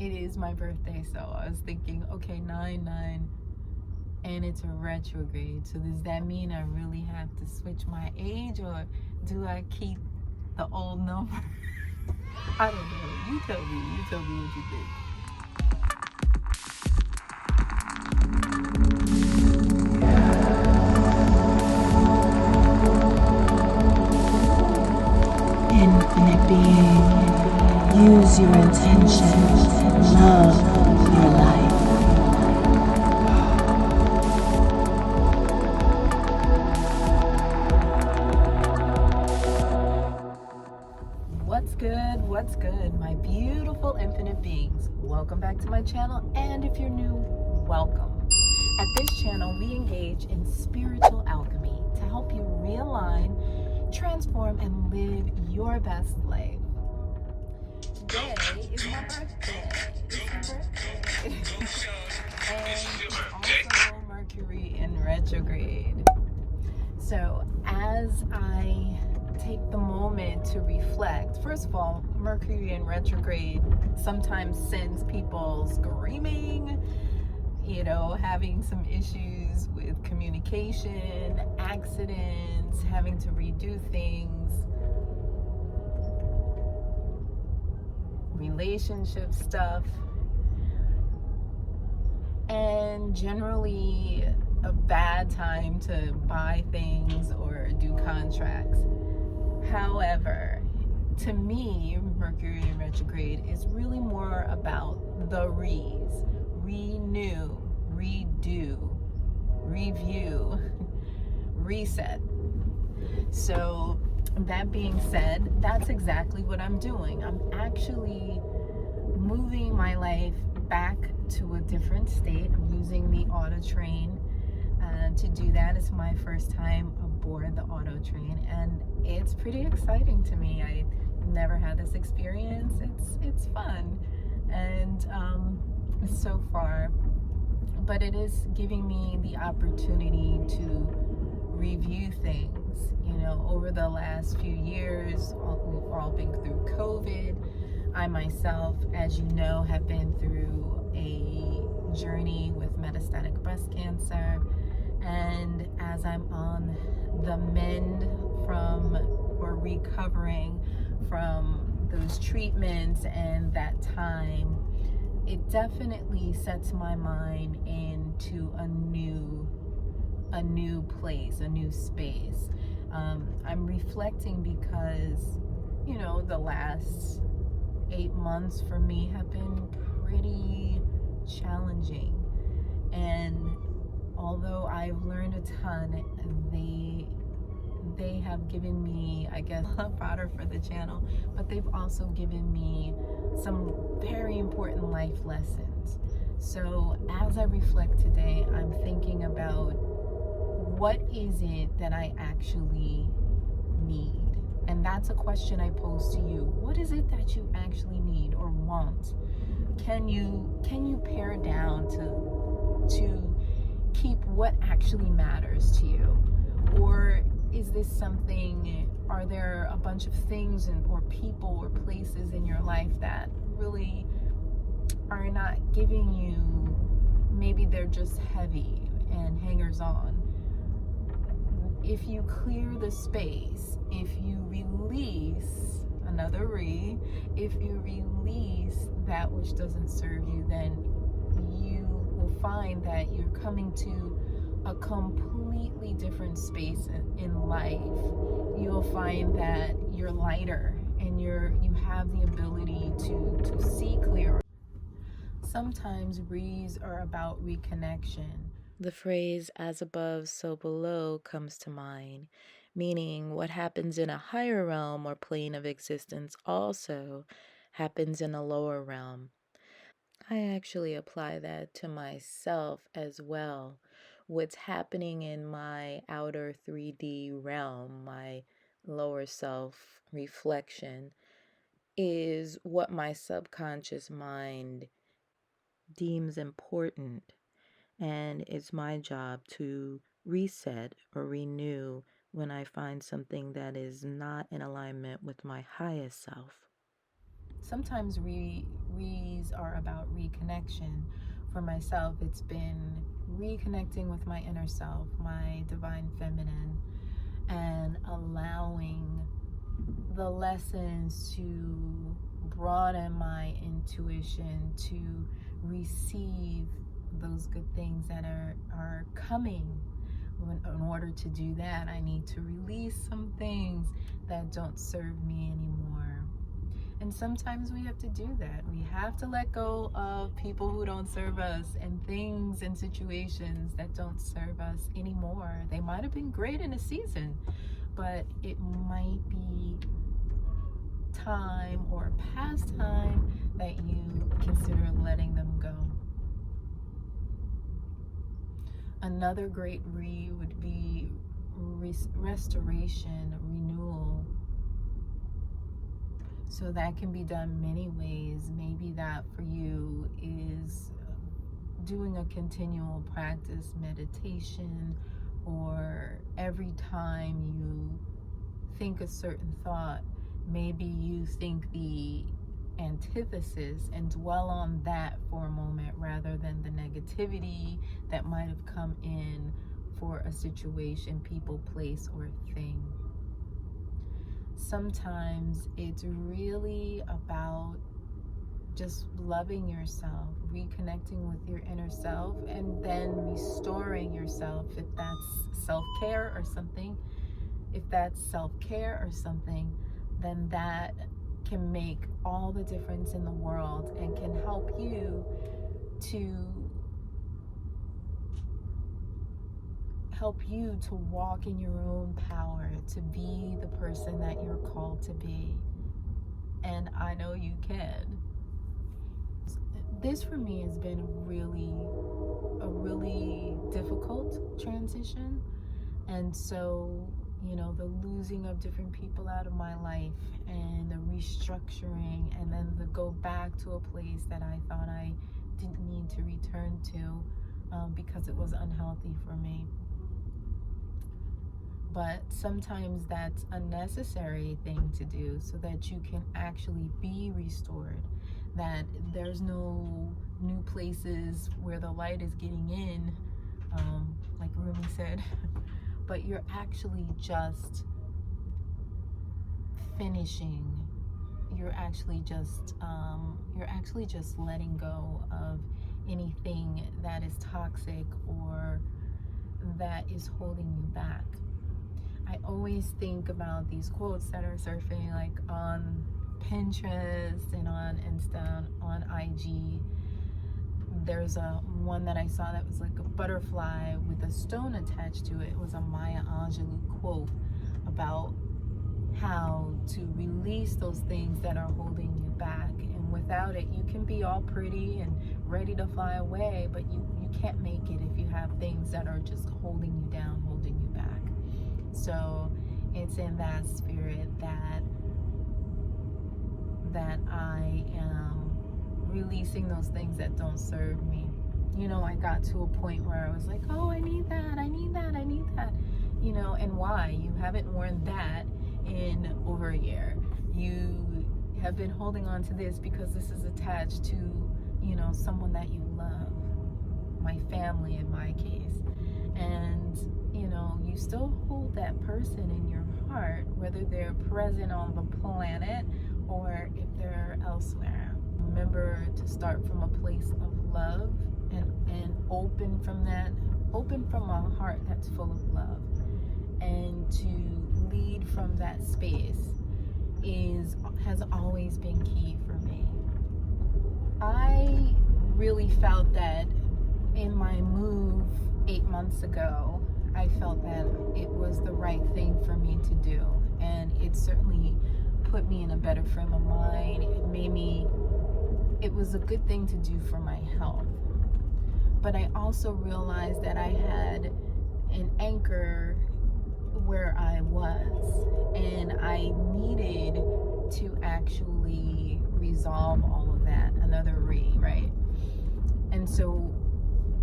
it is my birthday, so I was thinking, okay, 9/9, and it's a retrograde. So does that mean I really have to switch my age, or do I keep the old number? I don't know. You tell me. You tell me what you think. Infinite being, use your intention, love your life. What's good? What's good, my beautiful infinite beings? Welcome back to my channel, and if you're new, welcome. At this channel, we engage in spiritual alchemy to help you realign, transform, and live your best life. Today is my birthday. It's my birthday. And also Mercury in retrograde. So as I take the moment to reflect, first of all, Mercury in retrograde sometimes sends people screaming, having some issues with communication, accidents, having to redo things, relationship stuff, and generally a bad time to buy things or do contracts. However, to me, Mercury in retrograde is really more about the renew, redo, review, reset. So that being said, that's exactly what I'm doing. I'm actually moving my life back to a different state. I'm using the auto train to do that. It's my first time aboard the auto train, and it's pretty exciting to me. I never had this experience. It's fun, and so far, but it is giving me the opportunity to review things. Over the last few years, we've all been through COVID. I myself, as you know, have been through a journey with metastatic breast cancer, and as I'm on the mend from, or recovering from those treatments and that time, it definitely sets my mind into a new place, a new space. I'm reflecting because, the last 8 months for me have been pretty challenging. And although I've learned a ton, they have given me, I guess, fodder for the channel, but they've also given me some very important life lessons. So as I reflect today, I'm thinking about, what is it that I actually need? And that's a question I pose to you. What is it that you actually need or want? Can you pare down to keep what actually matters to you? Or is this something, are there a bunch of things or people or places in your life that really are not giving you, maybe they're just heavy and hangers on? If you clear the space, if you release, if you release that which doesn't serve you, then you will find that you're coming to a completely different space in life. You'll find that you're lighter, and you have the ability to see clearer. Sometimes re's are about reconnection. The phrase "as above, so below" comes to mind, meaning what happens in a higher realm or plane of existence also happens in a lower realm. I actually apply that to myself as well. What's happening in my outer 3D realm, my lower self reflection, is what my subconscious mind deems important. And it's my job to reset or renew when I find something that is not in alignment with my highest self. Sometimes re's are about reconnection. For myself, it's been reconnecting with my inner self, my divine feminine, and allowing the lessons to broaden my intuition, to receive those good things that are coming. In order to do that, I need to release some things that don't serve me anymore. And sometimes we have to do that. We have to let go of people who don't serve us and things and situations that don't serve us anymore. They might have been great in a season, but it might be time or past time that you consider letting them go. Another great would be restoration, renewal. So that can be done many ways. Maybe that for you is doing a continual practice, meditation, or every time you think a certain thought, maybe you think the antithesis and dwell on that for a moment rather than the negativity that might have come in for a situation, people, place, or thing. Sometimes it's really about just loving yourself, reconnecting with your inner self, and then restoring yourself. If that's self-care or something, then that can make all the difference in the world and can help you to walk in your own power, to be the person that you're called to be. And I know you can. This for me has been a really difficult transition. And so, the losing of different people out of my life and the restructuring, and then the go back to a place that I thought I didn't need to return to because it was unhealthy for me. But sometimes that's a necessary thing to do so that you can actually be restored, that there's no new places where the light is getting in, like Rumi said, but you're actually just finishing. You're actually just letting go of anything that is toxic or that is holding you back. I always think about these quotes that are surfing like on Pinterest and on Insta, on IG. There's one that I saw that was like a butterfly with a stone attached to it. It was a Maya Angelou quote about how to release those things that are holding you back. And without it, you can be all pretty and ready to fly away, but you can't make it if you have things that are just holding you down, holding you back. So it's in that spirit that I am releasing those things that don't serve me. I got to a point where I was like, oh, I need that. And why? You haven't worn that in over a year. You have been holding on to this because this is attached to, someone that you love, my family in my case. And, you still hold that person in your heart, whether they're present on the planet or if they're elsewhere. Remember to start from a place of love and open from a heart that's full of love, and to lead from that space has always been key for me. I really felt that in my move 8 months ago, I felt that it was the right thing for me to do, and it certainly put me in a better frame of mind. It was a good thing to do for my health. But I also realized that I had an anchor where I was, and I needed to actually resolve all of that, another right? And so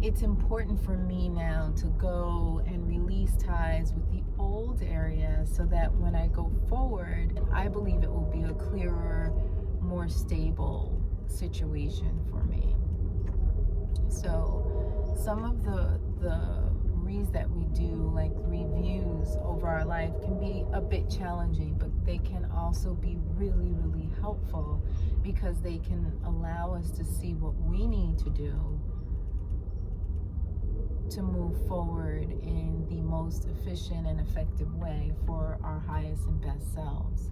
it's important for me now to go and release ties with the old area so that when I go forward, I believe it will be a clearer, more stable situation for me. So some of the reads that we do, like reviews over our life, can be a bit challenging, but they can also be really, really helpful because they can allow us to see what we need to do to move forward in the most efficient and effective way for our highest and best selves.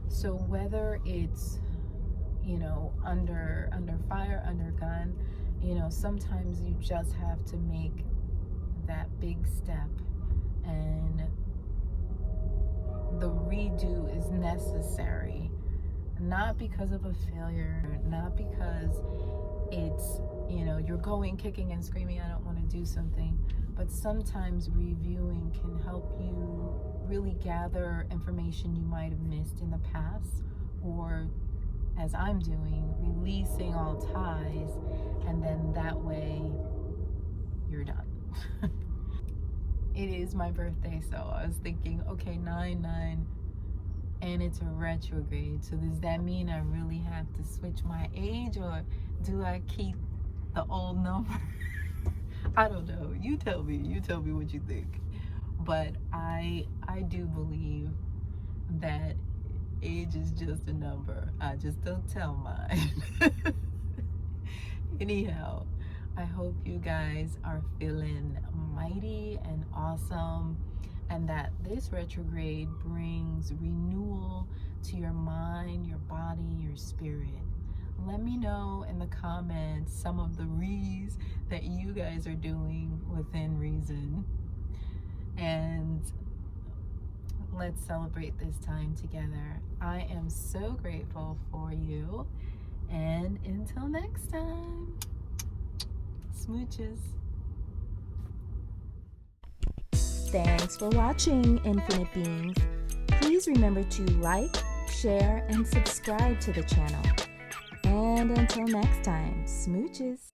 So whether it's, under fire, under gun, sometimes you just have to make that big step, and the redo is necessary, not because of a failure, not because it's, you're going kicking and screaming, I don't want to do something, but sometimes reviewing can help you really gather information you might have missed in the past, or as I'm doing, releasing all ties, and then that way you're done. It is my birthday, so I was thinking, okay, 9/9, and it's a retrograde, so does that mean I really have to switch my age, or do I keep the old number? I don't know. You tell me what you think. But I do believe that age is just a number. I just don't tell mine. Anyhow, I hope you guys are feeling mighty and awesome, and that this retrograde brings renewal to your mind, your body, your spirit. Let me know in the comments some of the reads that you guys are doing within reason, and let's celebrate this time together. I am so grateful for you, and until next time, smooches. Thanks for watching, Infinite Beings. Please remember to like, share, and subscribe to the channel. And until next time, smooches.